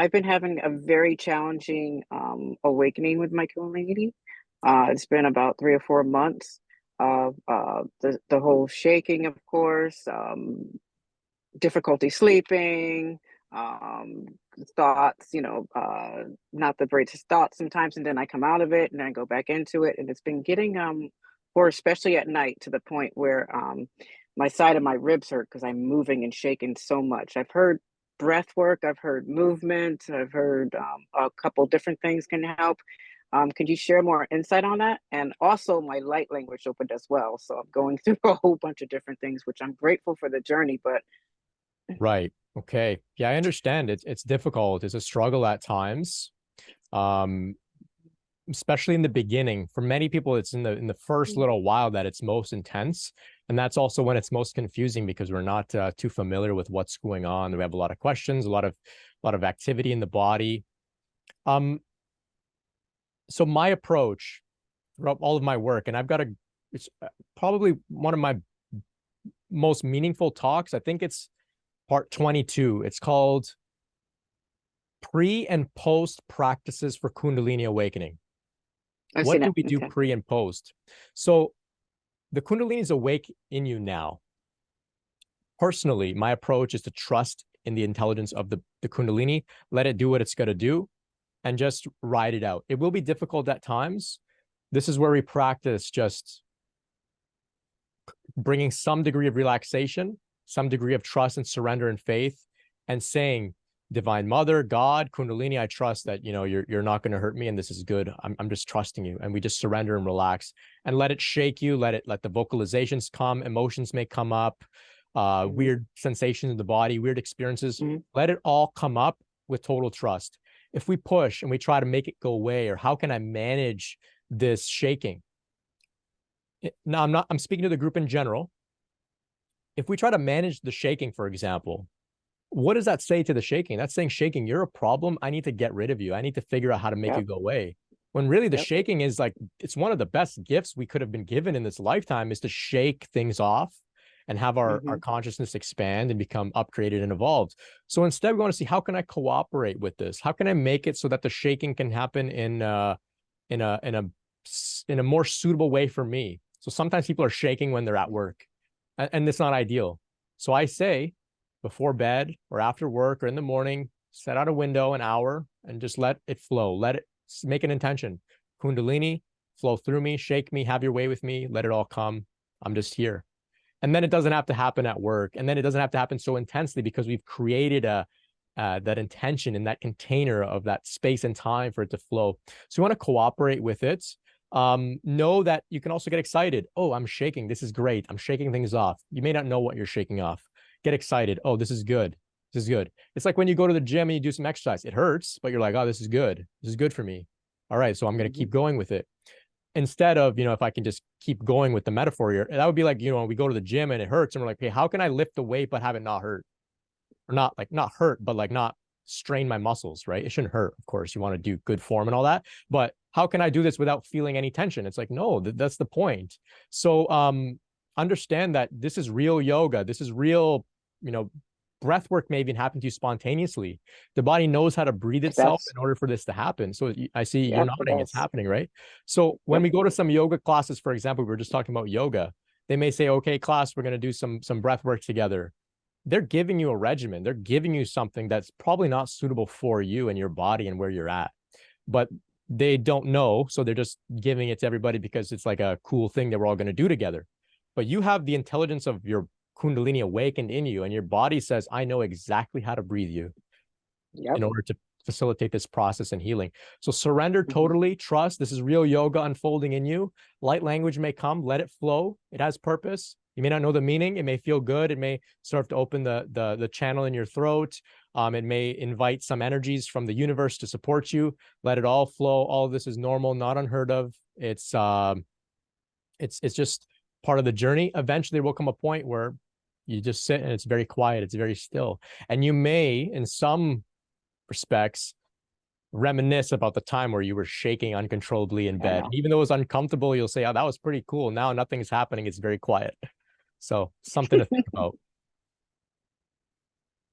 I've been having a very challenging awakening with my Kundalini. It's been about 3 or 4 months of the whole shaking, of course, difficulty sleeping, um, thoughts, not the greatest thoughts sometimes, and then I come out of it and I go back into it, and it's been getting or especially at night to the point where my side of my ribs hurt because I'm moving and shaking so much. I've heard breath work, I've heard movement, I've heard a couple different things can help. Could you share more insight on that? And also, my light language opened as well. So I'm going through a whole bunch of different things, which I'm grateful for the journey, but Right. Okay. Yeah, I understand. It's difficult. It's a struggle at times. Um, Especially in the beginning. For many people, it's in the first little while that it's most intense. And that's also when it's most confusing because we're not too familiar with what's going on. We have a lot of questions, a lot of activity in the body. Um, so my approach throughout all of my work, and it's probably one of my most meaningful talks. I think it's part 22. It's called Pre and Post Practices for Kundalini Awakening. I've What seen do it. we do Okay. pre and post? So the Kundalini is awake in you now. Personally, my approach is to trust in the intelligence of the Kundalini, let it do what it's going to do, and just ride it out. It will be difficult at times. This is where we practice just bringing some degree of relaxation, some degree of trust and surrender and faith, and saying, Divine Mother, God, Kundalini, I trust that you're not going to hurt me, and this is good. I'm just trusting you, and we just surrender and relax, and let it shake you. Let the vocalizations come. Emotions may come up, Mhm. weird sensations in the body, weird experiences. Mhm. Let it all come up with total trust. If we push and we try to make it go away, or how can I manage this shaking? Now I'm speaking to the group in general. If we try to manage the shaking, for example, what does that say to the shaking? That's saying, shaking, you're a problem. I need to get rid of you. I need to figure out how to make you Yep. go away. When really the Yep. shaking is like, it's one of the best gifts we could have been given in this lifetime, is to shake things off and have our Mhm. consciousness expand and become upgraded and evolved. So instead, we want to see, how can I cooperate with this? How can I make it so that the shaking can happen in a in a in a more suitable way for me? So sometimes people are shaking when they're at work, and it's not ideal. So I say, before bed or after work or in the morning, set out a window an hour and just let it flow. Let it make an intention. Kundalini, flow through me, shake me, have your way with me, let it all come. I'm just here. And then it doesn't have to happen at work. And then it doesn't have to happen so intensely because we've created that intention in that container of that space and time for it to flow. So you want to cooperate with it. Know that you can also get excited. Oh, I'm shaking. This is great. I'm shaking things off. You may not know what you're shaking off. Get excited. Oh, this is good. This is good. It's like when you go to the gym and you do some exercise. It hurts, but you're like, oh, this is good. This is good for me. All right, so I'm going to Mhm. keep going with it. Instead of, if I can just keep going with the metaphor here, that would be like, we go to the gym and it hurts and we're like, hey, how can I lift the weight but have it not hurt? Or not hurt, but like not strain my muscles, right? It shouldn't hurt. Of course, you want to do good form and all that. But how can I do this without feeling any tension? It's like, no, that's the point. So understand that this is real yoga. This is real, you know, breath work may even happen to you spontaneously. The body knows how to breathe It itself does. in order for this to happen. So I see you're Yep. It nodding, it's does. happening, right? So when Yep. we go to some yoga classes, for example, we were just talking about yoga. They may say, okay, class, we're going to do some breath work together. They're giving you a regimen. They're giving you something that's probably not suitable for you and your body and where you're at. But they don't know. So they're just giving it to everybody because it's like a cool thing that we're all going to do together. But you have the intelligence of your Kundalini awakened in you, and your body says, I know exactly how to breathe you Yep. in order to facilitate this process and healing. So surrender Mhm. totally, trust. This is real yoga unfolding in you. Light language may come, let it flow. It has purpose. You may not know the meaning. It may feel good. It may start to open the channel in your throat. It may invite some energies from the universe to support you. Let it all flow. All of this is normal, not unheard of. It's just part of the journey. Eventually, there will come a point where you just sit and it's very quiet. It's very still, and you may, in some respects, reminisce about the time where you were shaking uncontrollably in I bed. know. And even though it was uncomfortable, you'll say, oh, that was pretty cool. Now nothing is happening. It's very quiet. So something to think about.